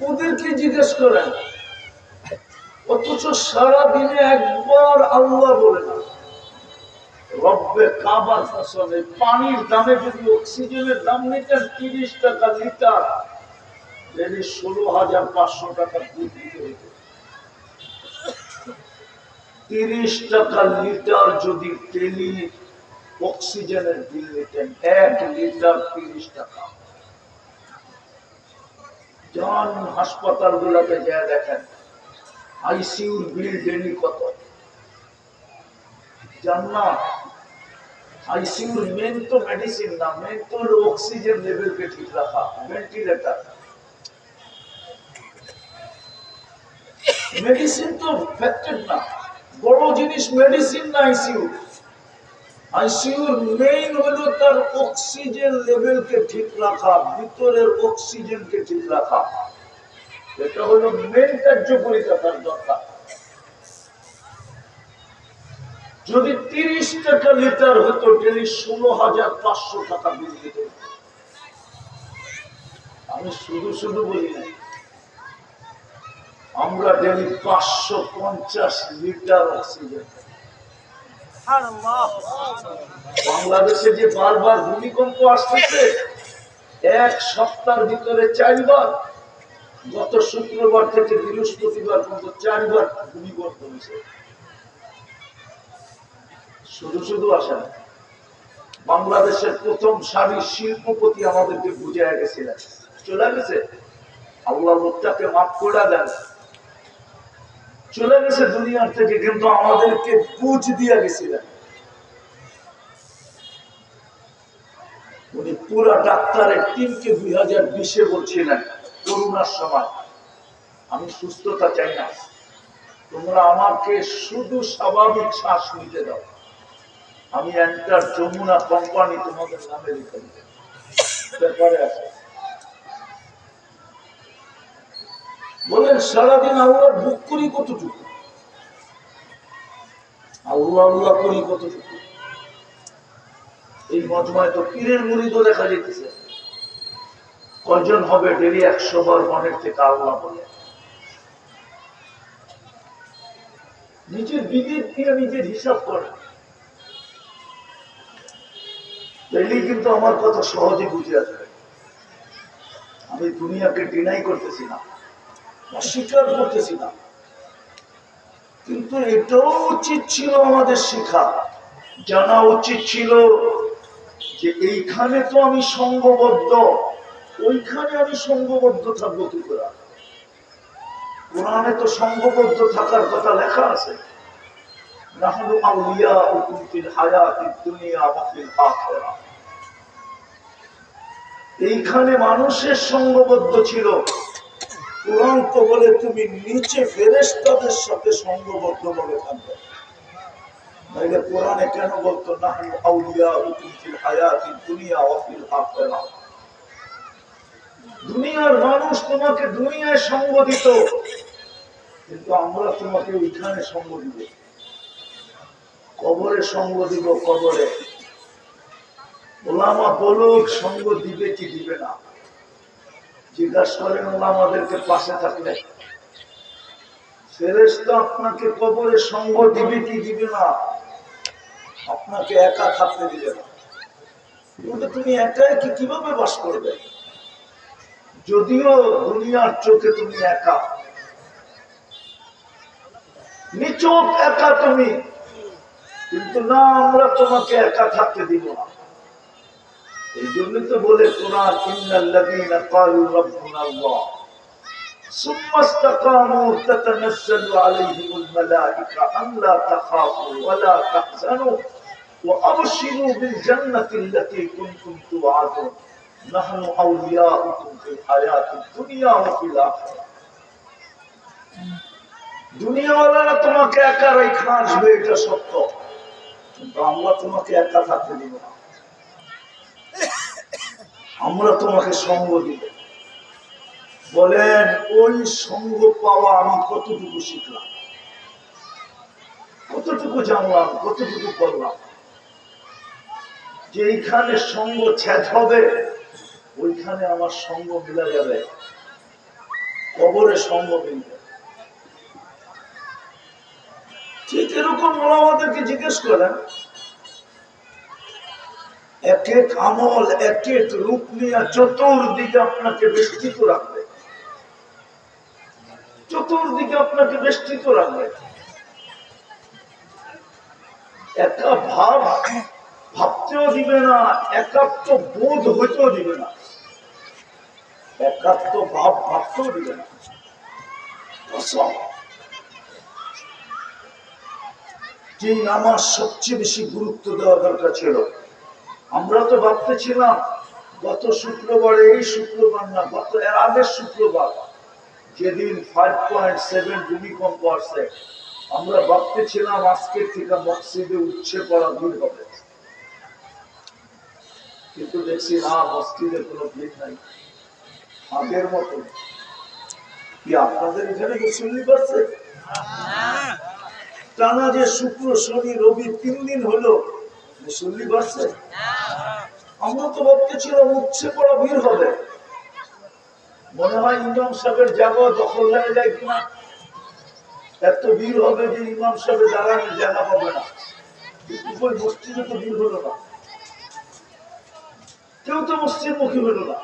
ওদেরকে জিজ্ঞেস করেন, অথচ সারাদিনে একবার আল্লাহ বলে না। রব্বে কাবার ফসলে পানির দামে যদি অক্সিজেনের দাম নিতেন 30 টাকা লিটার, 16,500 টাকা দুধ দিতে হতো। 30 টাকা লিটার যদি ডেলি অক্সিজেনের বিল নিতেন, 1 লিটার 30 টাকা। যান হাসপাতাল গুলাতে যা দেখেন আইসিইউর বিল ডেলি কত। জান না, আইসিইউর মেন তো মেডিসিন না, মেন তো হলো অক্সিজেন লেভেলকে ঠিক রাখা, ভেন্টিলেটর। মেডিসিন তো ফ্যাক্টর না, বড় জিনিস মেডিসিন না আইসিইউ। আইসিইউর মেইন হলো তার অক্সিজেন লেভেলকে ঠিক রাখা, ভিতরের অক্সিজেনকে ঠিক রাখা। এটা হলো মেইন কার্যকরিতা তার দরকার। যদি 30 টাকা লিটার হতো, ডেলি 16,500 টাকা বিল দিত। আমি শুধু শুধু বলি না, আমরা ডেলি 550 লিটার অক্সিজেন। বাংলাদেশে যে বারবার ভূমিকম্প আসতেছে, এক সপ্তাহের ভিতরে 4 বার, গত শুক্রবার থেকে বৃহস্পতিবার পর্যন্ত 4 বার ভূমিকম্প হয়েছে। শুধু শুধু আসে না। বাংলাদেশের প্রথম সারির শিল্পপতি আমাদেরকে বুঝাইয়া গেছিলেন, চলে গেছে, আল্লাহ লোকটাকে মাফ করে দেন, চলে গেছে দুনিয়ার থেকে, কিন্তু আমাদেরকে বুঝ দিয়া গেছিলেন। উনি পুরা ডাক্তারের টিমকে 2020-এ বলছিলেন, করোনার সময়, আমি সুস্থতা চাই না, তোমরা আমাকে শুধু স্বাভাবিক শ্বাস নিতে দাও, আমি এন্টার যমুনা কোম্পানি তোমাদের নামে লিখে দেব। ব্যাপারে আছে বলেন, সারাদিন আল্লাহর বুক করি কতটুকু, আল্লাহ আল্লাহ করি কতটুকু। এই মজমায় তো পীরের মুরিদও দেখা যেতেছে। কয়জন হবে ডেলি 100 বার মনের থেকে আল্লাহ বলে? নিজের বিবেক দিয়ে নিজের হিসাব করে। ডেলি কিন্তু আমার কথা সহজে বুঝে আসবে। আমি দুনিয়াকে ডিনাই করতেছি না, অস্বীকার করতেছি না, কিন্তু এটাও উচিত ছিল আমাদের শেখা, জানা উচিত ছিল যে এইখানে তো আমি সঙ্গবদ্ধ, ওইখানে আমি সঙ্গবদ্ধ থাকবো কি করে? কোরআনে তো সঙ্গবদ্ধ থাকার কথা লেখা আছে, নাহনু আউলিয়াউকুম ফিল হায়াতিদ দুনিয়া ওয়া ফিল আখিরাহ। এইখানে মানুষের সঙ্গবদ্ধ ছিল, কোরআন তো বলে তুমি নিচে ফেরেশতাদের সাথে সঙ্গবদ্ধ বলে থাকবে। তাইলে কোরআনে কেন বলতো নাহনু আউলিয়াউকুম ফিল হায়াতিদ দুনিয়া ওয়া ফিল আখিরাহ? দুনিয়ার মানুষ তোমাকে দুনিয়ায় সঙ্গ দিত, কিন্তু আমরা তোমাকে ওইখানে সঙ্গ দিব, কবরে সঙ্গ দিব। কবরে ওলামা বলুক সঙ্গ দিবে কি দিবে না, জিজ্ঞাসা করেন ওলামাদেরকে পাশে থাকলে, ফেরেশতা আপনাকে কবরে সঙ্গ দিবে কি দিবে না, আপনাকে একা থাকতে দিবে না। কিন্তু তুমি একা কি কিভাবে বাস করবে? যদিও দুনিয়ার চোখে তুমি একা, নিচক একা তুমি, কিন্তু না, আমরা তোমাকে একা থাকতে দিব না। এই জন্যই তো বলে কোরআন, ইন্নাল্লাযীনা ক্বালু রাব্বুনাল্লাহ সুম্মা ইসতাকামু তাতানাজ্জালু আলাইহিমুল মালায়েকা আল্লা তাখাফু ওয়া লা তাহজানু ওয়া আবশিরু বিল জান্নাতিল্লাতী কুনতুম তুআদুন নাহনু আউলিয়াউকুম ফিল হায়াতিদ দুনিয়া ওয়া ফিল আখিরাহ। দুনিয়াওয়ালারা তোমাকে একা রেখে আসবে, এটা সত্য, কিন্তু আমরা তোমাকে একা থাকতে দিব না, আমরা তোমাকে সঙ্গ দিব। বলেন, ওই সঙ্গ পাওয়া আমি কতটুকু শিখলাম, কতটুকু জানলাম, কতটুকু করলাম? যে এইখানে সঙ্গ ছেদ হবে, ওইখানে আমার সঙ্গ মিলা যাবে। কবরে সঙ্গ মিলবে। ঠিক এরকম ওলামাদেরকে জিজ্ঞেস করেন, এক এক আমল এক এক রূপ নিয়ে চতুর্দিকে আপনাকে বেষ্টিত রাখবে, চতুর্দিকে আপনাকে বেষ্টিত রাখবে। একা ভাব ভাবতেও দিবে না, একাত্ম বোধ হইতেও দিবে না, একাত্ম ভাব ভাবতেও দিবে না। যে নামাজ সবচেয়ে বেশি গুরুত্ব দেওয়া দরকার ছিল, আমরা তো ভাবতেছিলাম গত শুক্রবারে, এই শুক্রবার না, গত এর আগের শুক্রবার যেদিন 5.7 ভূমিকম্প আসছে, আমরা ভাবতেছিলাম আজকের থেকে মসজিদে উচ্ছে পড়া ভিড় হবে, কিন্তু দেখছি না, মসজিদে কোনো ভিড় নাই আগের মতো। কি আপনাদের এখানে মুসল্লি পাচ্ছে? টানা যে শুক্র শনি রবি 3 দিন হলো মুসল্লি বাড়ছে। আমরা তো ভাবতেছিলাম উচ্ছে পড়া ভিড় হবে, মনে হয় ইমাম সাহেবের জায়গা দখল হয়ে যায় কিনা, এত ভিড় হবে যে ইমাম সাহেবের দাঁড়ানোর জায়গা পাবে না। কিন্তু ওই মসজিদে তো ভিড় হলো না, কেউ তো মসজিদ মুখী হলো না।